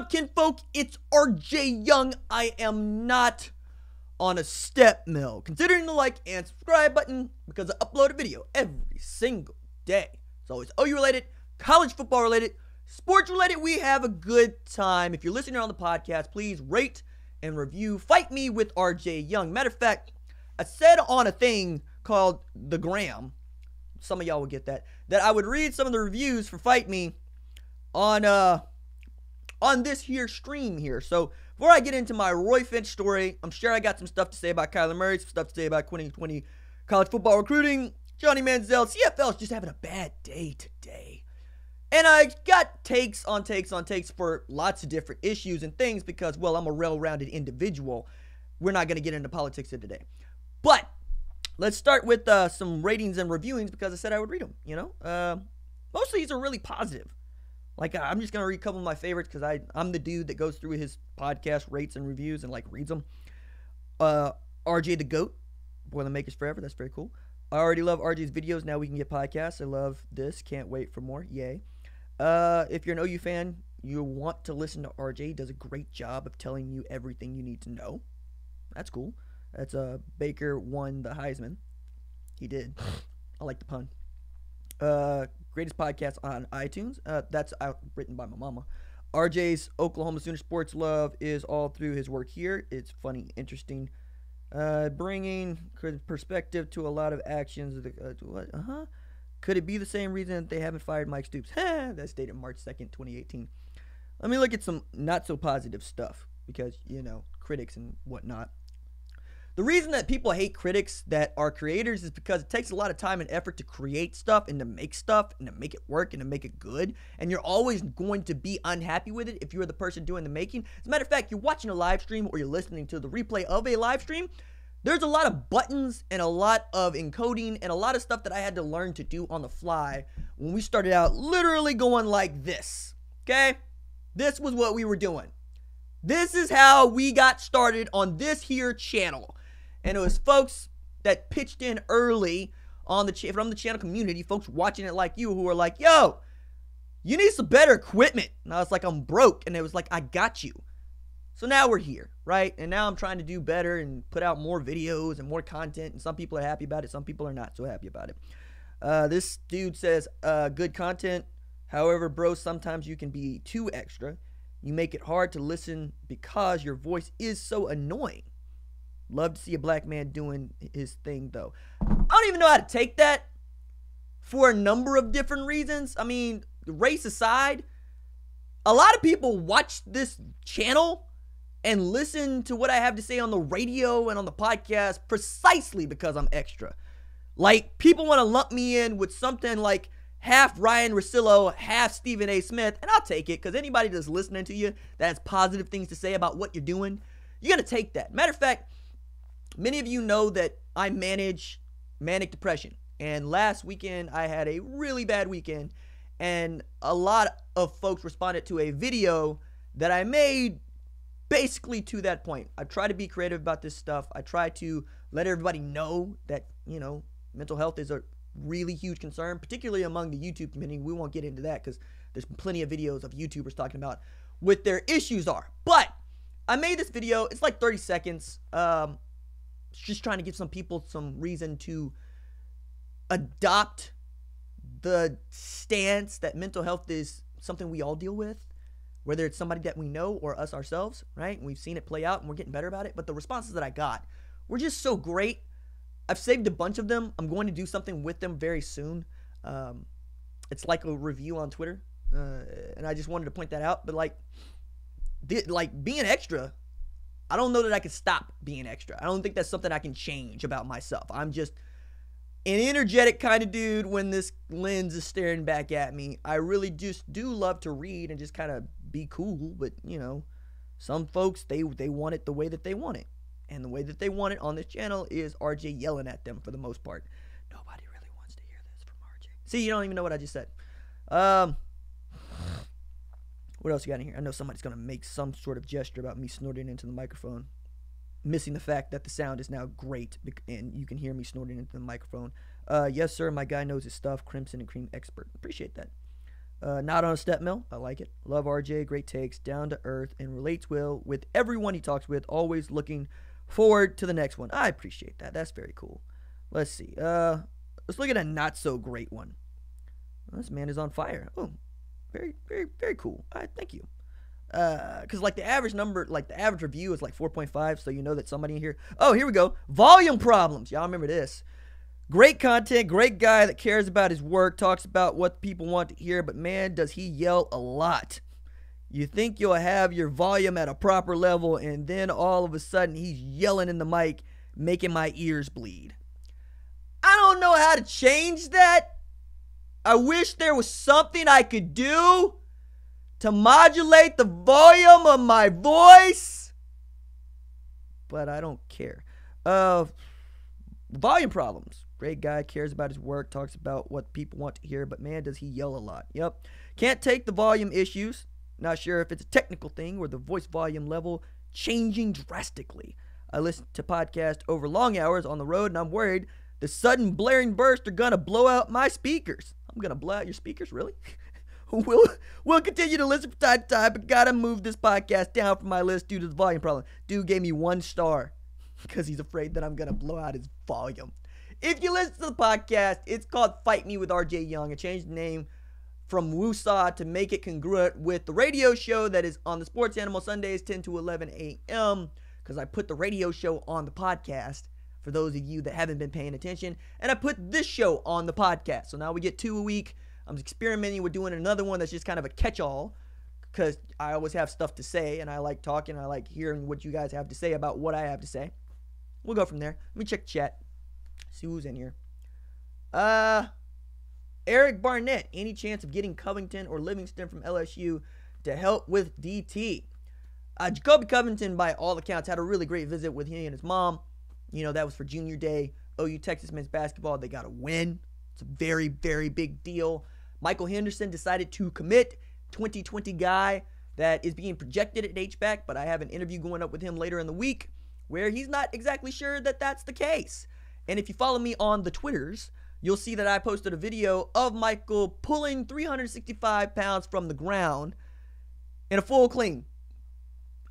up, kinfolk? It's RJ Young. I am not on a step mill. Considering the like and subscribe button because I upload a video every single day. It's always OU related, college football related, sports related. We have a good time. If you're listening on the podcast, please rate and review Fight Me with RJ Young. Matter of fact, I said on a thing called The Gram, some of y'all will get that I would read some of the reviews for Fight Me on this here stream here. So before I get into my Roy Finch story, I'm sure I got some stuff to say about Kyler Murray, some stuff to say about 2020 college football recruiting. Johnny Manziel, CFL is just having a bad day today. And I got takes on takes for lots of different issues and things because, well, I'm a well-rounded individual. We're not going to get into politics here today. But let's start with some ratings and reviewings because I said I would read them, you know. Most of these are really positive. Like, I'm just going to read a couple of my favorites because I'm the dude that goes through his podcast, rates and reviews, and, like, reads them. RJ the GOAT, Boilermakers Forever. That's very cool. I already love RJ's videos. Now we can get podcasts. I love this. Can't wait for more. Yay. If you're an OU fan, you want to listen to RJ. He does a great job of telling you everything you need to know. That's cool. That's Baker won the Heisman. He did. I like the pun. Greatest podcast on iTunes. That's written by my mama. RJ's Oklahoma Sooner sports love is all through his work here. It's funny, interesting, bringing perspective to a lot of actions. Could it be the same reason that they haven't fired Mike Stoops? That's dated March 2nd, 2018. Let me look at some not so positive stuff because, you know, critics and whatnot. The reason that people hate critics that are creators is because it takes a lot of time and effort to create stuff and to make it work and to make it good. And you're always going to be unhappy with it if you're the person doing the making. As a matter of fact, you're watching a live stream or you're listening to the replay of a live stream. There's a lot of buttons and a lot of encoding and a lot of stuff that I had to learn to do on the fly when we started out literally going like this. Okay? This was what we were doing. This is how we got started on this here channel. And it was folks that pitched in early on from the channel community, folks watching it like you who were like, yo, you need some better equipment. And I was like, I'm broke. And it was like, I got you. So now we're here, right? And now I'm trying to do better and put out more videos and more content. And some people are happy about it. Some people are not so happy about it. This dude says, good content. However, bro, sometimes you can be too extra. You make it hard to listen because your voice is so annoying. Love to see a black man doing his thing, though. I don't even know how to take that for a number of different reasons. I mean, race aside, a lot of people watch this channel and listen to what I have to say on the radio and on the podcast precisely because I'm extra. Like, people want to lump me in with something like half Ryan Russillo, half Stephen A. Smith, and I'll take it because anybody that's listening to you that has positive things to say about what you're doing, you're going to take that. Matter of fact, many of you know that I manage manic depression. And last weekend, I had a really bad weekend. And a lot of folks responded to a video that I made basically to that point. I try to be creative about this stuff. I try to let everybody know that, you know, mental health is a really huge concern, particularly among the YouTube community. We won't get into that because there's plenty of videos of YouTubers talking about what their issues are. But I made this video. It's like 30 seconds. Just trying to give some people some reason to adopt the stance that mental health is something we all deal with, whether it's somebody that we know or us ourselves, right? And we've seen it play out and we're getting better about it. But the responses that I got were just so great. I've saved a bunch of them. I'm going to do something with them very soon. It's like a review on Twitter. And I just wanted to point that out. But like being extra, I don't know that I can stop being extra. I don't think that's something I can change about myself. I'm just an energetic kind of dude when this lens is staring back at me. I really just do love to read and just kind of be cool. But, you know, some folks, they want it the way that they want it. And the way that they want it on this channel is RJ yelling at them for the most part. Nobody really wants to hear this from RJ. See, you don't even know what I just said. What else you got in here? I know somebody's going to make some sort of gesture about me snorting into the microphone. Missing the fact that the sound is now great and you can hear me snorting into the microphone. Yes, sir. My guy knows his stuff. Crimson and Cream expert. Appreciate that. Not on a step mill. I like it. Love RJ. Great takes. Down to earth and relates well with everyone he talks with. Always looking forward to the next one. I appreciate that. That's very cool. Let's see. Let's look at a not so great one. This man is on fire. Oh, very, very, very cool. All right, thank you. Because like the average number, like the average review is like 4.5, so you know that somebody in here. Oh, here we go. Volume problems. Y'all remember this. Great content, great guy that cares about his work, talks about what people want to hear, but man, does he yell a lot. You think you'll have your volume at a proper level, and then all of a sudden he's yelling in the mic, making my ears bleed. I don't know how to change that. I wish there was something I could do to modulate the volume of my voice, but I don't care. Volume problems. Great guy, cares about his work, talks about what people want to hear, but man, does he yell a lot. Yep. Can't take the volume issues. Not sure if it's a technical thing or the voice volume level changing drastically. I listen to podcasts over long hours on the road, and I'm worried the sudden blaring bursts are going to blow out my speakers. I'm going to blow out your speakers? Really? We'll continue to listen from time to time, but gotta move this podcast down from my list due to the volume problem. Dude gave me 1 star because he's afraid that I'm going to blow out his volume. If you listen to the podcast, it's called Fight Me with RJ Young. I changed the name from Woosah to make it congruent with the radio show that is on the Sports Animal Sundays, 10 to 11 a.m., because I put the radio show on the podcast, for those of you that haven't been paying attention, and I put this show on the podcast. So now we get 2 a week. I'm experimenting with doing another one that's just kind of a catch-all, because I always have stuff to say, and I like talking, I like hearing what you guys have to say about what I have to say. We'll go from there. Let me check chat. See who's in here. Eric Barnett. Any chance of getting Covington or Livingston from LSU to help with DT? Jacoby Covington, by all accounts, had a really great visit with he and his mom. You know, that was for junior day. OU Texas men's basketball. They got a win. It's a very, very big deal. Michael Henderson decided to commit. 2020 guy that is being projected at H-back, but I have an interview going up with him later in the week where he's not exactly sure that that's the case. And if you follow me on the Twitters, you'll see that I posted a video of Michael pulling 365 pounds from the ground in a full clean.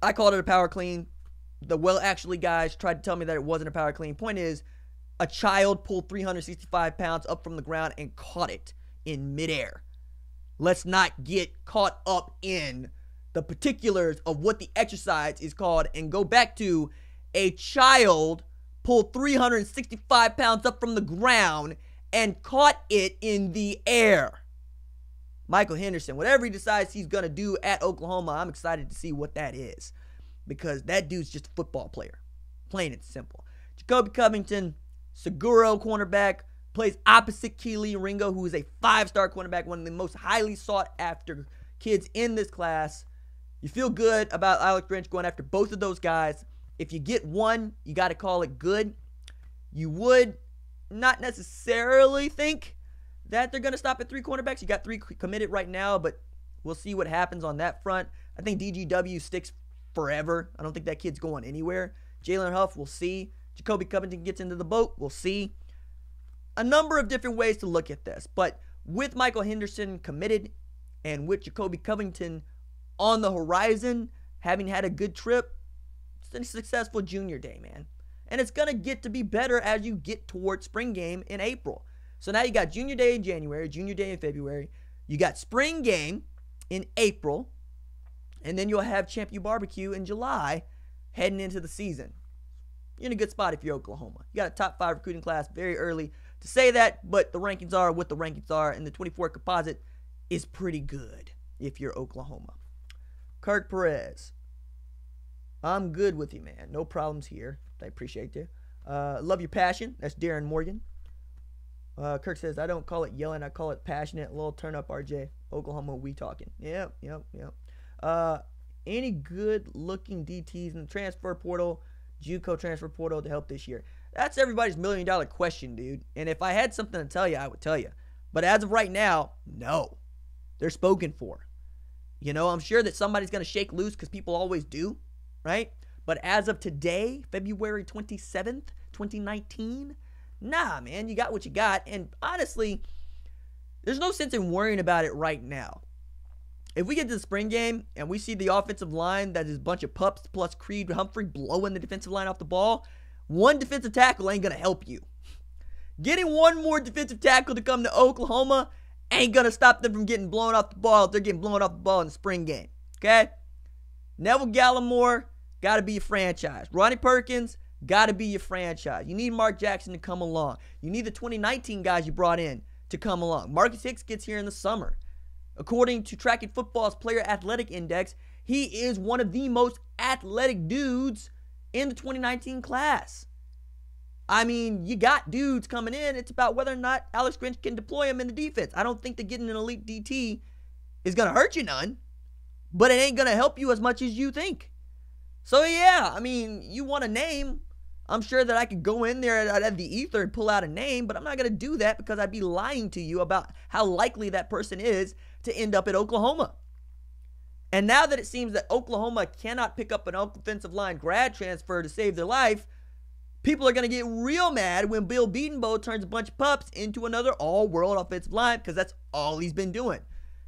I called it a power clean. The well-actually guys tried to tell me that it wasn't a power clean. Point is, a child pulled 365 pounds up from the ground and caught it in midair. Let's not get caught up in the particulars of what the exercise is called and go back to a child pulled 365 pounds up from the ground and caught it in the air. Michael Henderson, whatever he decides he's going to do at Oklahoma, I'm excited to see what that is, because that dude's just a football player, plain and simple. Jacoby Covington, Seguro cornerback, plays opposite Kelee Ringo, who is a 5-star cornerback, one of the most highly sought after kids in this class. You feel good about Alex Grinch going after both of those guys. If you get one, you got to call it good. You would not necessarily think that they're going to stop at 3 cornerbacks. You got 3 committed right now, but we'll see what happens on that front. I think DGW sticks forever. I don't think that kid's going anywhere. Jalen Huff, we'll see. Jacoby Covington gets into the boat, we'll see. A number of different ways to look at this, but with Michael Henderson committed and with Jacoby Covington on the horizon, having had a good trip, it's a successful junior day, man. And it's going to get to be better as you get towards spring game in April. So now you got junior day in January, junior day in February. You got spring game in April. And then you'll have Champ U Barbecue in July heading into the season. You're in a good spot if you're Oklahoma. You got a top 5 recruiting class very early to say that, but the rankings are what the rankings are, and the 24 composite is pretty good if you're Oklahoma. Kirk Perez. I'm good with you, man. No problems here. I appreciate you. Love your passion. That's Darren Morgan. Kirk says, I don't call it yelling. I call it passionate. A little turn up, RJ. Oklahoma, we talking. Yep. Any good-looking DTs in the transfer portal, JUCO transfer portal to help this year? That's everybody's $1 million question, dude. And if I had something to tell you, I would tell you. But as of right now, no. They're spoken for. You know, I'm sure that somebody's going to shake loose because people always do, right? But as of today, February 27th, 2019, nah, man, you got what you got. And honestly, there's no sense in worrying about it right now. If we get to the spring game and we see the offensive line that is a bunch of pups plus Creed Humphrey blowing the defensive line off the ball, one defensive tackle ain't going to help you. Getting one more defensive tackle to come to Oklahoma ain't going to stop them from getting blown off the ball if they're getting blown off the ball in the spring game. Okay? Neville Gallimore, got to be your franchise. Ronnie Perkins, got to be your franchise. You need Mark Jackson to come along. You need the 2019 guys you brought in to come along. Marcus Hicks gets here in the summer. According to Track and Football's Player Athletic Index, he is one of the most athletic dudes in the 2019 class. I mean, you got dudes coming in. It's about whether or not Alex Grinch can deploy him in the defense. I don't think that getting an elite DT is going to hurt you none, but it ain't going to help you as much as you think. So, yeah, I mean, you want a name. I'm sure that I could go in there at the ether and pull out a name, but I'm not going to do that because I'd be lying to you about how likely that person is to end up at Oklahoma. And now that it seems that Oklahoma cannot pick up an offensive line grad transfer to save their life, people are going to get real mad when Bill Bedenbaugh turns a bunch of pups into another all-world offensive line because that's all he's been doing.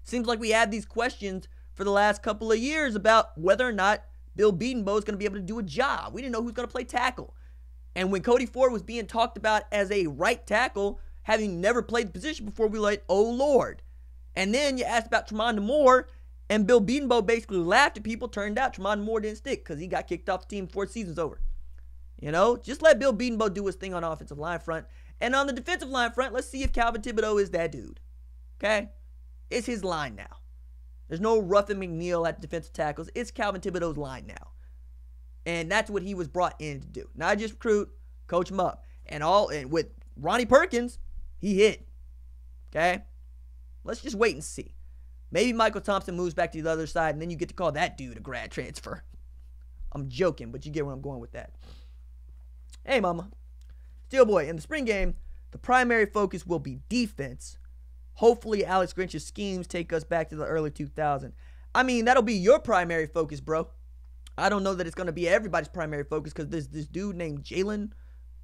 Seems like we had these questions for the last couple of years about whether or not Bill Bedenbaugh is going to be able to do a job. We didn't know who's going to play tackle. And when Cody Ford was being talked about as a right tackle, having never played the position before, we were like, oh, Lord. And then you asked about Tremonda Moore, and Bill Bedenbaugh basically laughed at people. Turned out Tremonda Moore didn't stick because he got kicked off the team before the season's over. You know, just let Bill Bedenbaugh do his thing on the offensive line front. And on the defensive line front, let's see if Calvin Thibodeau is that dude. Okay? It's his line now. There's no Ruffin McNeil at defensive tackles. It's Calvin Thibodeau's line now. And that's what he was brought in to do. Not just recruit, coach him up. And with Ronnie Perkins, he hit. Okay? Let's just wait and see. Maybe Michael Thompson moves back to the other side, and then you get to call that dude a grad transfer. I'm joking, but you get where I'm going with that. Hey, mama. Steelboy, in the spring game, the primary focus will be defense. Hopefully, Alex Grinch's schemes take us back to the early 2000s. I mean, that'll be your primary focus, bro. I don't know that it's going to be everybody's primary focus because there's this dude named Jalen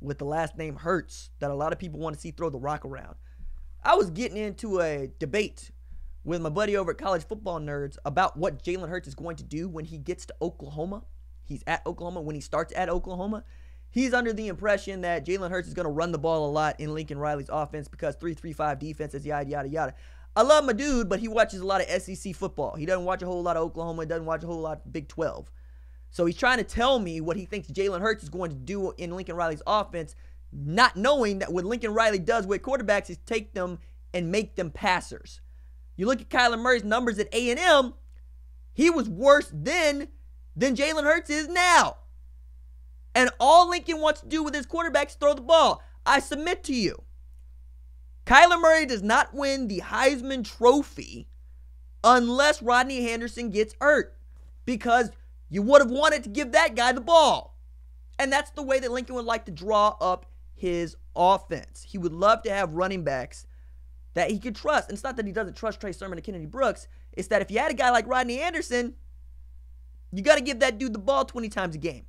with the last name Hurts that a lot of people want to see throw the rock around. I was getting into a debate with my buddy over at College Football Nerds about what Jalen Hurts is going to do when he gets to Oklahoma. He's at Oklahoma. When he starts at Oklahoma, he's under the impression that Jalen Hurts is going to run the ball a lot in Lincoln Riley's offense because 3-3-5 defenses, yada, yada, yada. I love my dude, but he watches a lot of SEC football. He doesn't watch a whole lot of Oklahoma. He doesn't watch a whole lot of Big 12. So he's trying to tell me what he thinks Jalen Hurts is going to do in Lincoln Riley's offense, not knowing that what Lincoln Riley does with quarterbacks is take them and make them passers. You look at Kyler Murray's numbers at A&M, he was worse then than Jalen Hurts is now. And all Lincoln wants to do with his quarterback is throw the ball. I submit to you, Kyler Murray does not win the Heisman Trophy unless Rodney Henderson gets hurt, because you would have wanted to give that guy the ball. And that's the way that Lincoln would like to draw up his offense. He would love to have running backs that he could trust. And it's not that he doesn't trust Trey Sermon and Kennedy Brooks. It's that if you had a guy like Rodney Anderson, you got to give that dude the ball 20 times a game.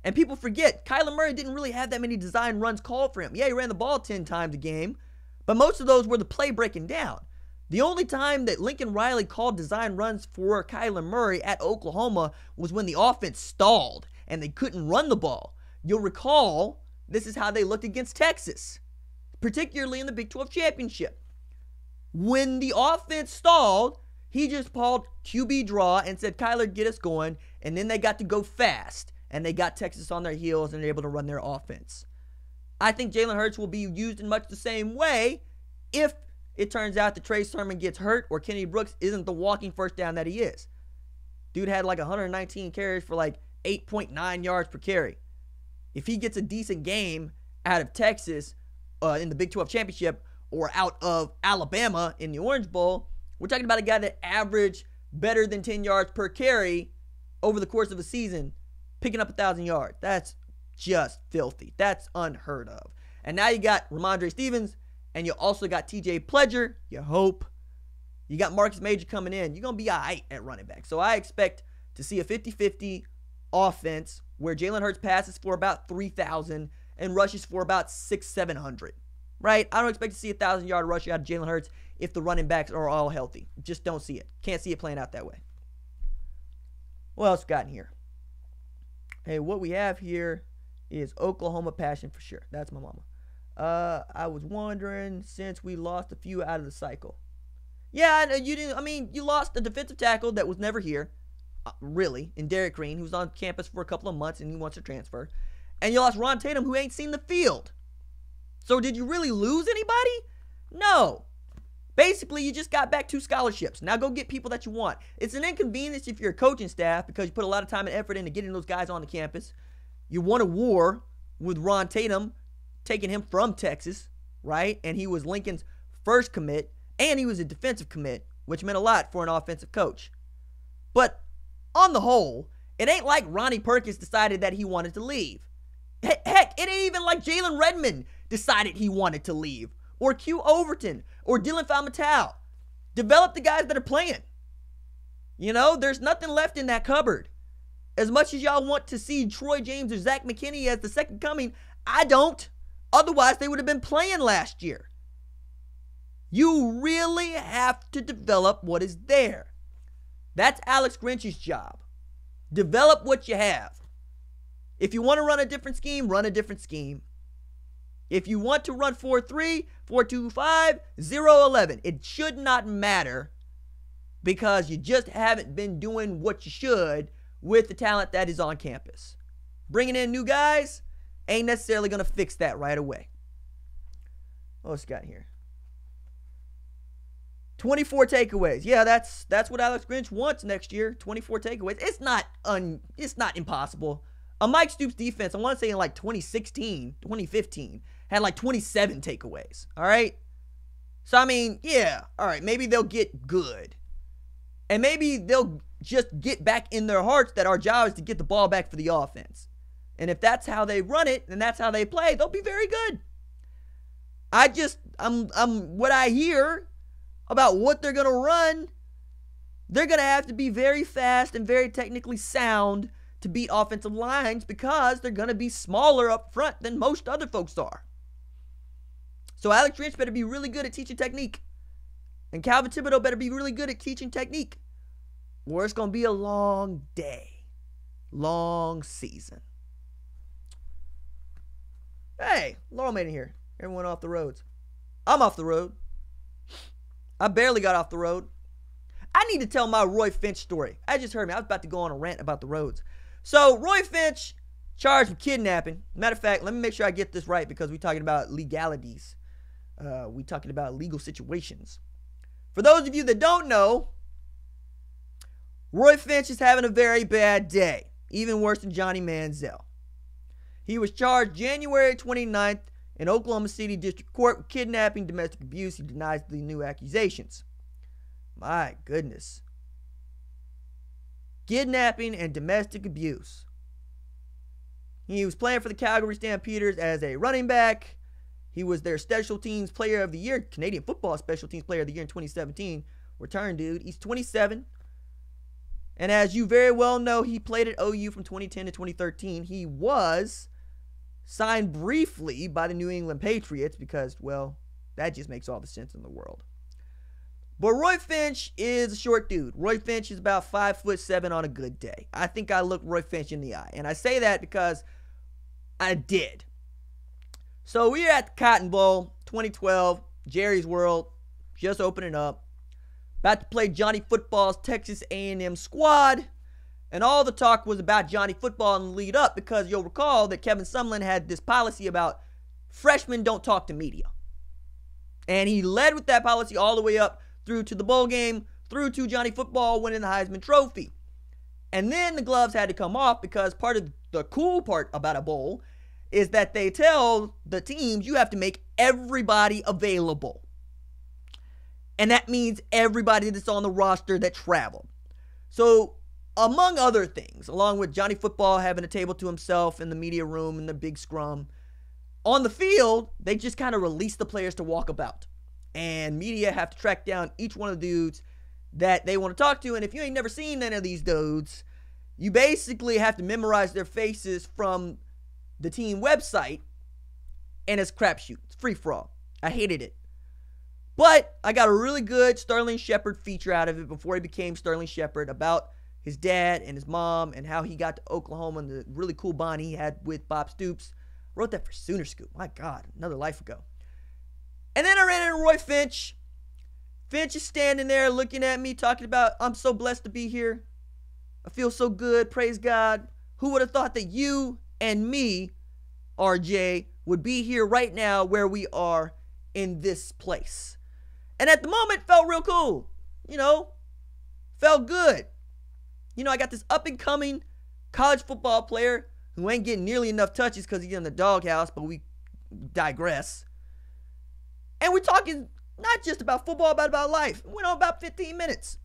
And people forget, Kyler Murray didn't really have that many design runs called for him. Yeah, he ran the ball 10 times a game, but most of those were the play breaking down. The only time that Lincoln Riley called design runs for Kyler Murray at Oklahoma was when the offense stalled and they couldn't run the ball. You'll recall, this is how they looked against Texas, particularly in the Big 12 championship. When the offense stalled, he just called QB draw and said, Kyler, get us going, and then they got to go fast, and they got Texas on their heels, and they're able to run their offense. I think Jalen Hurts will be used in much the same way if it turns out that Trey Sermon gets hurt or Kennedy Brooks isn't the walking first down that he is. Dude had like 119 carries for like 8.9 yards per carry. If he gets a decent game out of Texas in the Big 12 championship or out of Alabama in the Orange Bowl, we're talking about a guy that averaged better than 10 yards per carry over the course of a season, picking up 1,000 yards. That's just filthy. That's unheard of. And now you got Ramondre Stevens, and you also got TJ Pledger, you hope. You got Marcus Major coming in. You're going to be all right at running back. So I expect to see a 50-50 offense where Jalen Hurts passes for about 3,000 and rushes for about 600-700. right? I don't expect to see a 1,000-yard rush out of Jalen Hurts if the running backs are all healthy. Just don't see it. Can't see it playing out that way. What else we got in here? Hey, what we have here is Oklahoma passion for sure. That's my mama. I was wondering, since we lost a few out of the cycle. Yeah, you didn't. I mean, you lost a defensive tackle that was never here, really, in Derek Green, who was on campus for a couple of months and he wants to transfer. And you lost Ron Tatum, who ain't seen the field. So did you really lose anybody? No. Basically, you just got back 2 scholarships. Now go get people that you want. It's an inconvenience if you're a coaching staff because you put a lot of time and effort into getting those guys on the campus. You won a war with Ron Tatum, taking him from Texas, right? And he was Lincoln's first commit, and he was a defensive commit, which meant a lot for an offensive coach. But on the whole, it ain't like Ronnie Perkins decided that he wanted to leave. Heck, it ain't even like Jalen Redmond decided he wanted to leave, or Q Overton, or Dylan Falmatau. Develop the guys that are playing. You know, there's nothing left in that cupboard. As much as y'all want to see Troy James or Zach McKinney as the second coming, I don't. Otherwise, they would have been playing last year. You really have to develop what is there. That's Alex Grinch's job. Develop what you have. If you want to run a different scheme, run a different scheme. If you want to run 4-3, 4-2-5, 0-11, it should not matter because you just haven't been doing what you should with the talent that is on campus. Bringing in new guys ain't necessarily going to fix that right away. What's got here? 24 takeaways. Yeah, that's what Alex Grinch wants next year. 24 takeaways. It's not impossible. A Mike Stoops defense, I want to say in like 2016, 2015, had like 27 takeaways. All right? So, I mean, yeah. All right, maybe they'll get good. And maybe they'll just get back in their hearts that our job is to get the ball back for the offense. And if that's how they run it, and that's how they play, they'll be very good. What I hear about what they're going to run, they're going to have to be very fast and very technically sound to beat offensive lines because they're going to be smaller up front than most other folks are. So Alex Grinch better be really good at teaching technique. And Calvin Thibodeau better be really good at teaching technique. Or it's going to be a long day. Long season. Hey, Laurel made it here. Everyone off the roads. I'm off the road. I barely got off the road. I need to tell my Roy Finch story. I just heard me. I was about to go on a rant about the roads. So, Roy Finch charged with kidnapping. Matter of fact, let me make sure I get this right because we're talking about legalities. We're talking about legal situations. For those of you that don't know, Roy Finch is having a very bad day. Even worse than Johnny Manziel. He was charged January 29th in Oklahoma City District Court with kidnapping, domestic abuse. He denies the new accusations. My goodness. Kidnapping and domestic abuse. He was playing for the Calgary Stampeders as a running back. He was their Special Teams Player of the Year, Canadian Football Special Teams Player of the Year in 2017. Return dude. He's 27. And as you very well know, he played at OU from 2010 to 2013. He was signed briefly by the New England Patriots because, well, that just makes all the sense in the world. But Roy Finch is a short dude. Roy Finch is about 5'7" on a good day. I think I looked Roy Finch in the eye. And I say that because I did. So we are at the Cotton Bowl 2012, Jerry's World, just opening up. About to play Johnny Football's Texas A&M squad. And all the talk was about Johnny Football in the lead up because you'll recall that Kevin Sumlin had this policy about freshmen don't talk to media. And he led with that policy all the way up through to the bowl game, through to Johnny Football winning the Heisman Trophy. And then the gloves had to come off because part of the cool part about a bowl is that they tell the teams you have to make everybody available. And that means everybody that's on the roster that traveled. So, among other things, along with Johnny Football having a table to himself in the media room in the big scrum, on the field, they just kind of release the players to walk about. And media have to track down each one of the dudes that they want to talk to. And if you ain't never seen any of these dudes, you basically have to memorize their faces from the team website. And it's crapshoot. It's free for all. I hated it. But I got a really good Sterling Shepard feature out of it before he became Sterling Shepard about his dad and his mom and how he got to Oklahoma and the really cool bond he had with Bob Stoops. Wrote that for Sooner Scoop. My God, another life ago. And then I ran into Roy Finch. Finch is standing there looking at me talking about, I'm so blessed to be here. I feel so good. Praise God. Who would have thought that you and me, RJ, would be here right now where we are in this place? And at the moment, felt real cool. You know, felt good. You know, I got this up-and-coming college football player who ain't getting nearly enough touches because he's in the doghouse, but we digress. And we're talking not just about football, but about life. We went on about 15 minutes.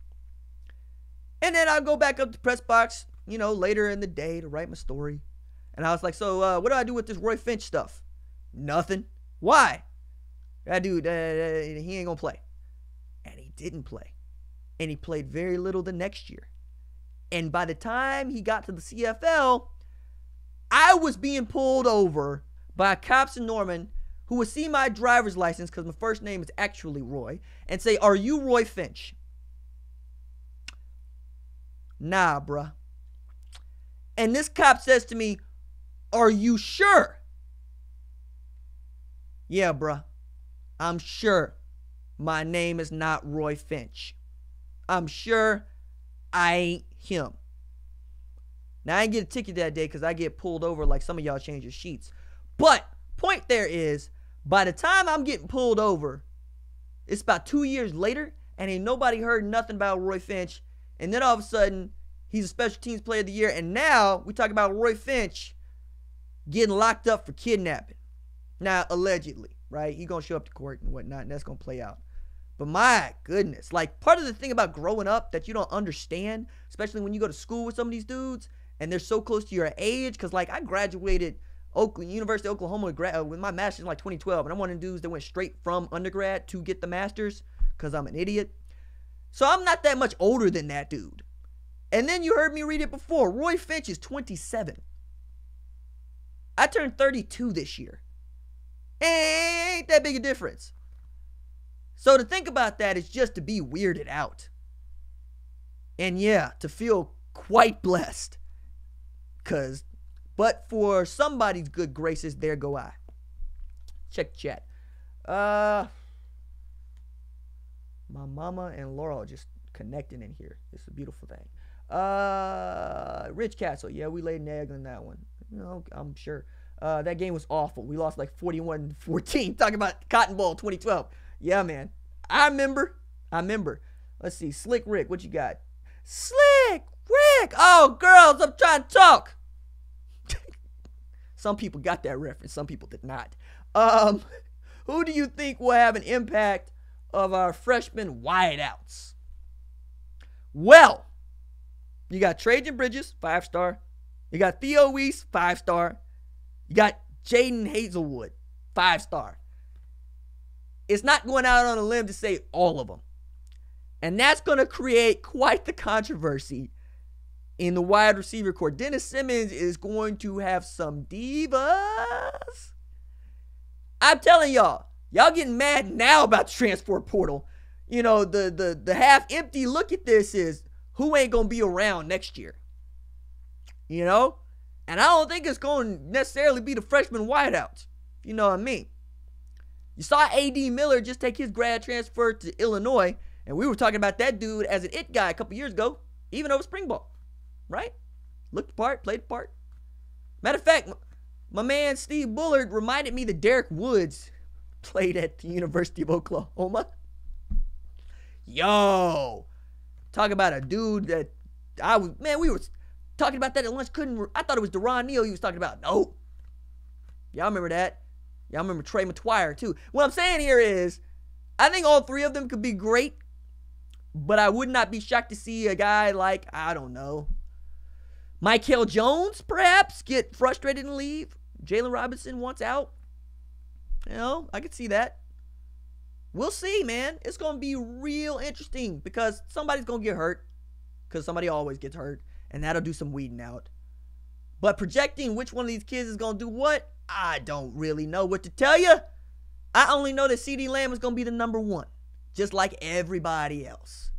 And then I'll go back up to the press box, you know, later in the day to write my story. And I was like, so what do I do with this Roy Finch stuff? Nothing. Why? That dude, he ain't going to play. And he didn't play. And he played very little the next year. And by the time he got to the CFL, I was being pulled over by cops in Norman who would see my driver's license, because my first name is actually Roy, and say, are you Roy Finch? Nah, bruh. And this cop says to me, are you sure? Yeah, bruh. I'm sure my name is not Roy Finch. I'm sure I ain't him. Now, I didn't get a ticket that day because I get pulled over like some of y'all change your sheets. But point there is, by the time I'm getting pulled over, it's about 2 years later, and ain't nobody heard nothing about Roy Finch. And then all of a sudden, he's a special teams player of the year. And now we talk about Roy Finch getting locked up for kidnapping. Now, allegedly, right? He's going to show up to court and whatnot, and that's going to play out. But my goodness, like, part of the thing about growing up that you don't understand, especially when you go to school with some of these dudes and they're so close to your age, because, like, I graduated University of Oklahoma with my master's in, like, 2012, and I'm one of the dudes that went straight from undergrad to get the master's because I'm an idiot. So I'm not that much older than that dude. And then you heard me read it before. Roy Finch is 27. I turned 32 this year. Ain't that big a difference. So to think about that is just to be weirded out. And yeah, to feel quite blessed. But for somebody's good graces, there go I. Check the chat. My mama and Laurel just connecting in here. It's a beautiful thing. Rich Castle. Yeah, we laid an egg on that one. You know, I'm sure. That game was awful. We lost like 41-14. Talking about Cotton Bowl 2012. Yeah, man. I remember. Let's see. Slick Rick, what you got? Slick Rick. Oh, girls, I'm trying to talk. Some people got that reference. Some people did not. Who do you think will have an impact of our freshman wideouts? Well, you got Trajan Bridges, 5-star. You got Theo Weiss, 5-star. You got Jaden Hazelwood, 5-star. It's not going out on a limb to say all of them. And that's going to create quite the controversy in the wide receiver core. Dennis Simmons is going to have some divas. I'm telling y'all getting mad now about the transfer portal. You know, the half empty look at this is who ain't going to be around next year. You know? And I don't think it's going to necessarily be the freshman wideouts. You know what I mean? You saw A.D. Miller just take his grad transfer to Illinois, and we were talking about that dude as an it guy a couple years ago, even over spring ball, right? Looked the part, played the part. Matter of fact, my man Steve Bullard reminded me that Derek Woods played at the University of Oklahoma. Yo, talk about a dude that we were talking about that at lunch. I thought it was Deron Neal he was talking about. No. Y'all remember that. Y'all remember Trey McTwire too. What I'm saying here is, I think all three of them could be great, but I would not be shocked to see a guy like, I don't know, Michael Jones perhaps get frustrated and leave. Jalen Robinson wants out. You know, I could see that. We'll see, man. It's going to be real interesting because somebody's going to get hurt, because somebody always gets hurt, and that'll do some weeding out. But projecting which one of these kids is going to do what, I don't really know what to tell you. I only know that CeeDee Lamb is going to be the number one, just like everybody else.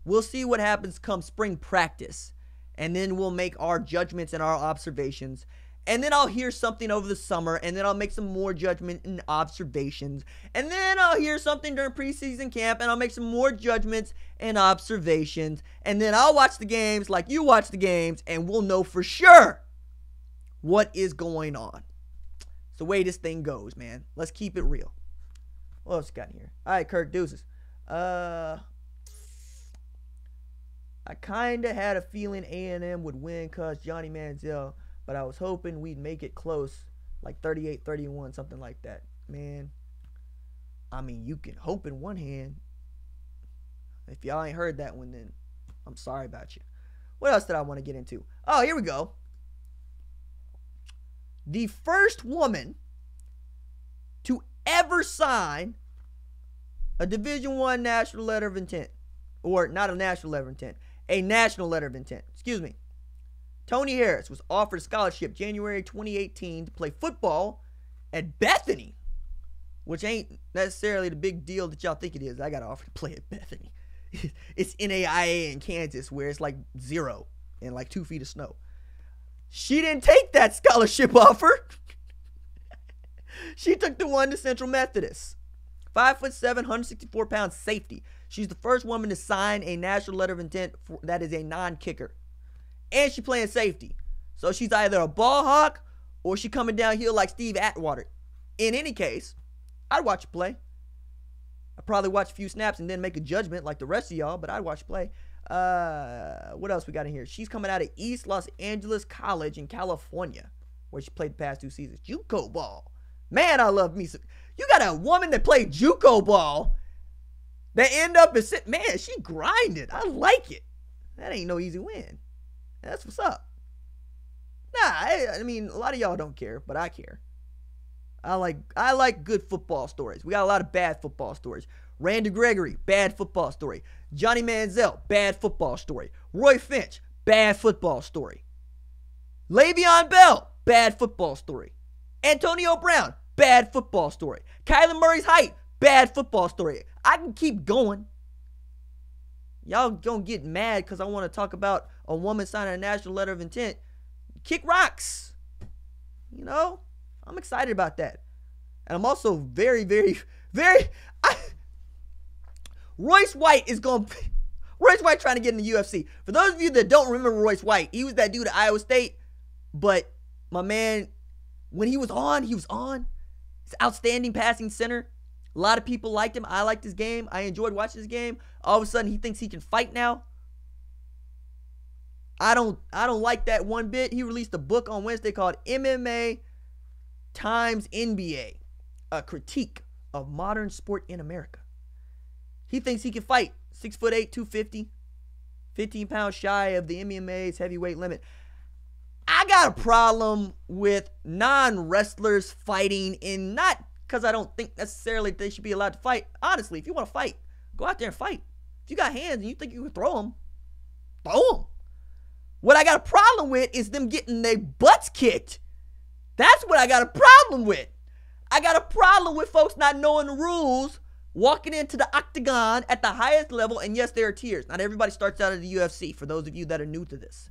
We'll see what happens come spring practice, and then we'll make our judgments and our observations. And then I'll hear something over the summer, and then I'll make some more judgment and observations. And then I'll hear something during preseason camp, and I'll make some more judgments and observations. And then I'll watch the games like you watch the games, and we'll know for sure what is going on. It's the way this thing goes, man. Let's keep it real. What else got in here? All right, Kirk, deuces. I kind of had a feeling A&M would win because Johnny Manziel, but I was hoping we'd make it close, like 38-31, something like that. Man, I mean, you can hope in one hand. If y'all ain't heard that one, then I'm sorry about you. What else did I want to get into? Oh, here we go. The first woman to ever sign a Division I national letter of intent. Or not a national letter of intent. A national letter of intent. Excuse me. Tony Harris was offered a scholarship January 2018 to play football at Bethany, which ain't necessarily the big deal that y'all think it is. I got offered to play at Bethany. It's NAIA in Kansas where it's like 0 and like 2 feet of snow. She didn't take that scholarship offer. She took the one to Central Methodist. 5'7", 164-pound safety. She's the first woman to sign a national letter of intent that is a non-kicker. And she playing safety. So she's either a ball hawk or she coming downhill like Steve Atwater. In any case, I'd watch her play. I'd probably watch a few snaps and then make a judgment like the rest of y'all, but I'd watch her play. What else we got in here? She's coming out of East Los Angeles College in California, where she played the past 2 seasons. JUCO ball. Man, I love me some. You got a woman that played JUCO ball that end up as, man, she grinded. I like it. That ain't no easy win. That's what's up. Nah, I mean, a lot of y'all don't care, but I care. I like good football stories. We got a lot of bad football stories. Randy Gregory, bad football story. Johnny Manziel, bad football story. Roy Finch, bad football story. Le'Veon Bell, bad football story. Antonio Brown, bad football story. Kyler Murray's height, bad football story. I can keep going. Y'all gonna get mad because I want to talk about a woman signing a national letter of intent. Kick rocks. You know, I'm excited about that. And I'm also very, very, very... Royce White is going to... Royce White trying to get in the UFC. For those of you that don't remember Royce White, he was that dude at Iowa State. But my man, when he was on, he was on. He's an outstanding passing center. A lot of people liked him. I liked his game. I enjoyed watching his game. All of a sudden, he thinks he can fight now. I don't like that one bit. He released a book on Wednesday called MMA times NBA, a critique of modern sport in America. He thinks he can fight. 6'8", 250, 15 pounds shy of the MMA's heavyweight limit. I got a problem with non-wrestlers fighting, in not because I don't think necessarily they should be allowed to fight. Honestly, if you want to fight, go out there and fight. If you got hands and you think you can throw them, throw them. What I got a problem with is them getting their butts kicked. That's what I got a problem with. I got a problem with folks not knowing the rules, walking into the octagon at the highest level, and yes, there are tiers. Not everybody starts out at the UFC, for those of you that are new to this.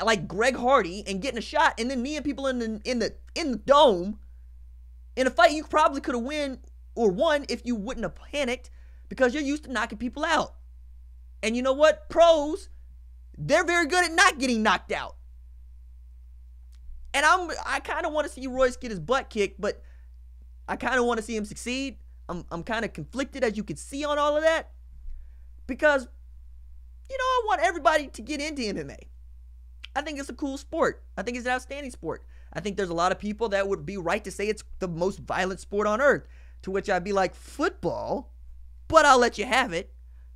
Like Greg Hardy and getting a shot, and then kneeing people in the dome. In a fight you probably could have won if you wouldn't have panicked, because you're used to knocking people out. And you know what? Pros, they're very good at not getting knocked out. And I kind of want to see Royce get his butt kicked, but I kind of want to see him succeed. I'm kind of conflicted, as you can see on all of that, because, you know, I want everybody to get into MMA. I think it's a cool sport. I think it's an outstanding sport. I think there's a lot of people that would be right to say it's the most violent sport on earth, to which I'd be like, football, but I'll let you have it.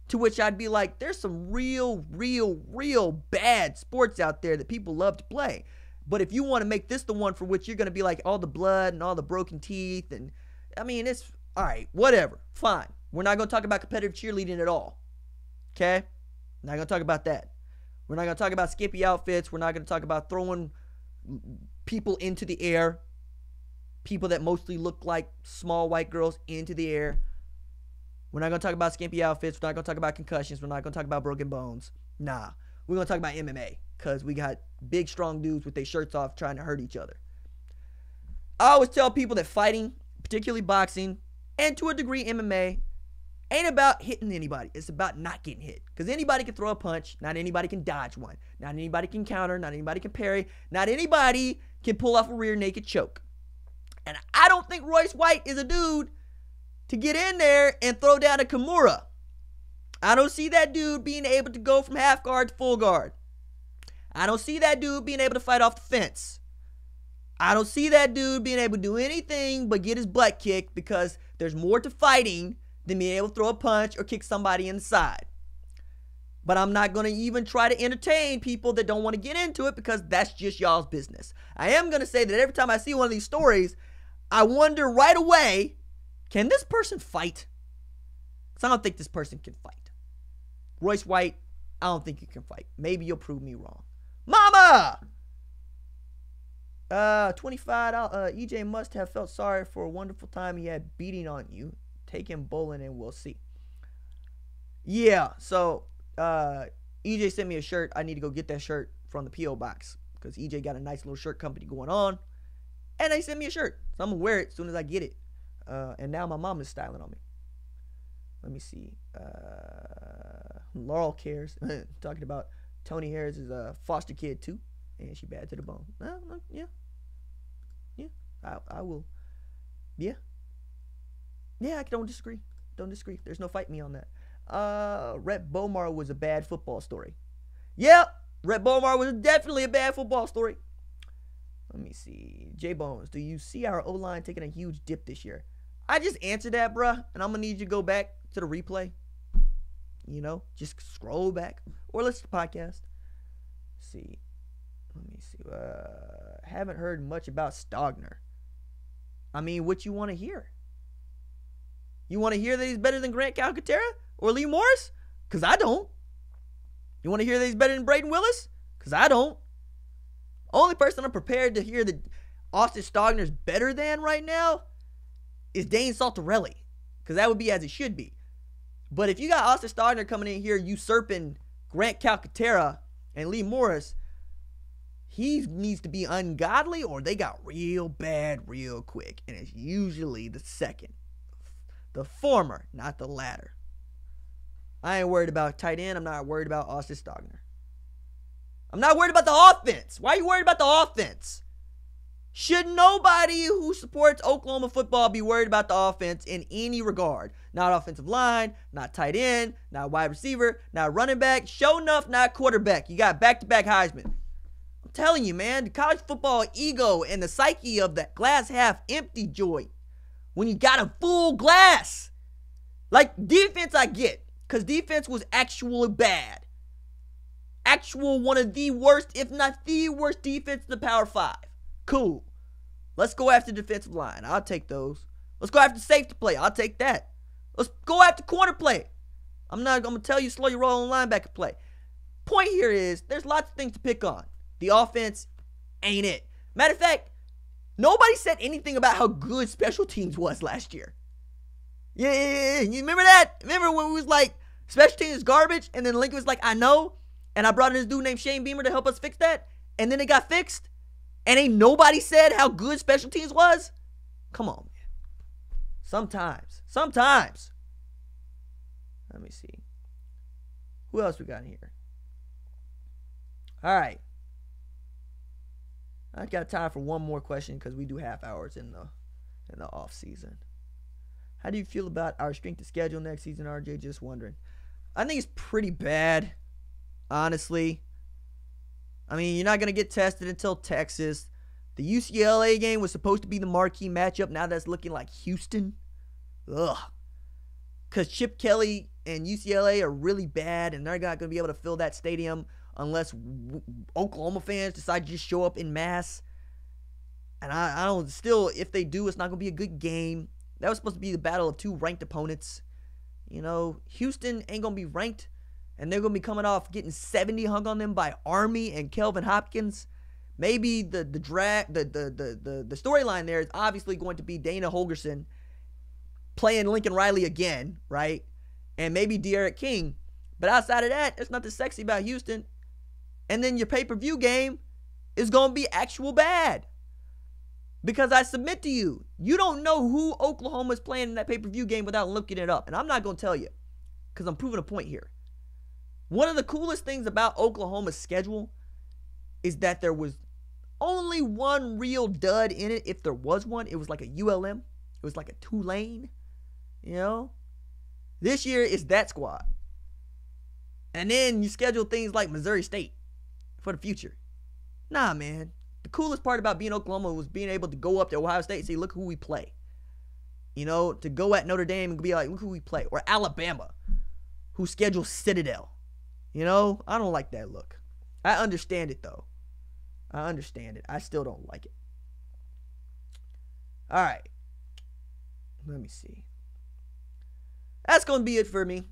To which I'd be like, there's some real bad sports out there that people love to play. But if you want to make this the one for which you're going to be like all the blood and all the broken teeth, and I mean, it's all right, whatever, fine. We're not going to talk about competitive cheerleading at all. Okay? Not going to talk about that. We're not going to talk about skimpy outfits. We're not going to talk about throwing people into the air. people that mostly look like small white girls into the air. We're not going to talk about skimpy outfits. We're not going to talk about concussions. We're not going to talk about broken bones. Nah. We're going to talk about MMA because we got big, strong dudes with their shirts off trying to hurt each other. I always tell people that fighting, particularly boxing, and to a degree MMA, ain't about hitting anybody. It's about not getting hit. Because anybody can throw a punch. Not anybody can dodge one. Not anybody can counter. Not anybody can parry. Not anybody can pull off a rear naked choke. And I don't think Royce White is a dude to get in there and throw down a Kimura. I don't see that dude being able to go from half guard to full guard. I don't see that dude being able to fight off the fence. I don't see that dude being able to do anything but get his butt kicked because there's more to fighting than being able to throw a punch or kick somebody in the side. But I'm not going to even try to entertain people that don't want to get into it because that's just y'all's business. I am going to say that every time I see one of these stories, I wonder right away, can this person fight? Because I don't think this person can fight. Royce White, I don't think you can fight. Maybe you'll prove me wrong. Mama! $25. EJ must have felt sorry for a wonderful time he had beating on you. Take him bowling and we'll see. Yeah, so EJ sent me a shirt. I need to go get that shirt from the P.O. box because EJ got a nice little shirt company going on. And they sent me a shirt. So I'm going to wear it as soon as I get it. And now my mom is styling on me. Let me see. Laurel cares. Talking about Tony Harris is a foster kid too. And she bad to the bone. Yeah. I will. Yeah. Yeah, I don't disagree. Don't disagree. There's no fight me on that. Rhett Bomar was a bad football story. Yep. Rhett Bomar was definitely a bad football story. Let me see. J Bones, do you see our O-line taking a huge dip this year? I just answered that, bruh. And I'm going to need you to go back to the replay. You know, just scroll back. Or listen to the podcast. See. Let me see. Haven't heard much about Stogner. I mean, what you want to hear? You want to hear that he's better than Grant Calcaterra or Lee Morris? Because I don't. You want to hear that he's better than Braden Willis? Because I don't. Only person I'm prepared to hear that Austin Stogner's better than right now is Dane Saltarelli. Because that would be as it should be. But if you got Austin Stogner coming in here usurping Grant Calcaterra and Lee Morris, he needs to be ungodly or they got real bad real quick. And it's usually the second. The former, not the latter. I ain't worried about tight end. I'm not worried about Austin Stogner. I'm not worried about the offense. Why are you worried about the offense? Should nobody who supports Oklahoma football be worried about the offense in any regard? Not offensive line, not tight end, not wide receiver, not running back. Sure enough, not quarterback. You got back-to-back Heisman. I'm telling you, man, the college football ego and the psyche of that glass half empty joy. When you got a full glass. Like, defense I get. Because defense was actually bad. Actual one of the worst, if not the worst defense in the Power 5. Cool. Let's go after defensive line. I'll take those. Let's go after safety play. I'll take that. Let's go after corner play. I'm going to tell you slow your roll on linebacker play. Point here is, there's lots of things to pick on. The offense ain't it. Matter of fact, nobody said anything about how good special teams was last year. Yeah. You remember that? Remember when it was like, special teams is garbage? And then Lincoln was like, I know. And I brought in this dude named Shane Beamer to help us fix that. And then it got fixed. And ain't nobody said how good special teams was? Come on, man. Sometimes. Let me see. Who else we got in here? All right. I got time for one more question because we do half hours in the off season. How do you feel about our strength of schedule next season, RJ? Just wondering. I think it's pretty bad, honestly. I mean, you're not going to get tested until Texas. The UCLA game was supposed to be the marquee matchup. Now that's looking like Houston. Ugh. Because Chip Kelly and UCLA are really bad, and they're not going to be able to fill that stadium unless Oklahoma fans decide to just show up in mass. And I don't, still, if they do, it's not going to be a good game. That was supposed to be the battle of two ranked opponents. You know, Houston ain't going to be ranked, and they're going to be coming off getting 70 hung on them by Army and Kelvin Hopkins. Maybe the storyline there is obviously going to be Dana Holgerson playing Lincoln Riley again, right? And maybe De'Aaron King. But outside of that, there's nothing sexy about Houston. And then your pay-per-view game is going to be actual bad. Because I submit to you, you don't know who Oklahoma is playing in that pay-per-view game without looking it up. And I'm not going to tell you because I'm proving a point here. One of the coolest things about Oklahoma's schedule is that there was only one real dud in it. If there was one, it was like a ULM. It was like a Tulane. You know? This year is that squad. And then you schedule things like Missouri State for the future. Nah, man. The coolest part about being Oklahoma was being able to go up to Ohio State and say, look who we play. You know, to go at Notre Dame and be like, look who we play. Or Alabama, who schedules Citadel. You know, I don't like that look. I understand it, though. I understand it. I still don't like it. All right. Let me see. That's going to be it for me.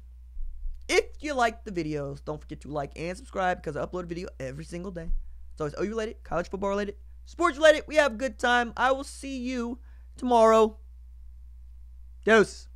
If you like the videos, don't forget to like and subscribe because I upload a video every single day. It's always OU related, college football related, sports related. We have a good time. I will see you tomorrow. Deuce.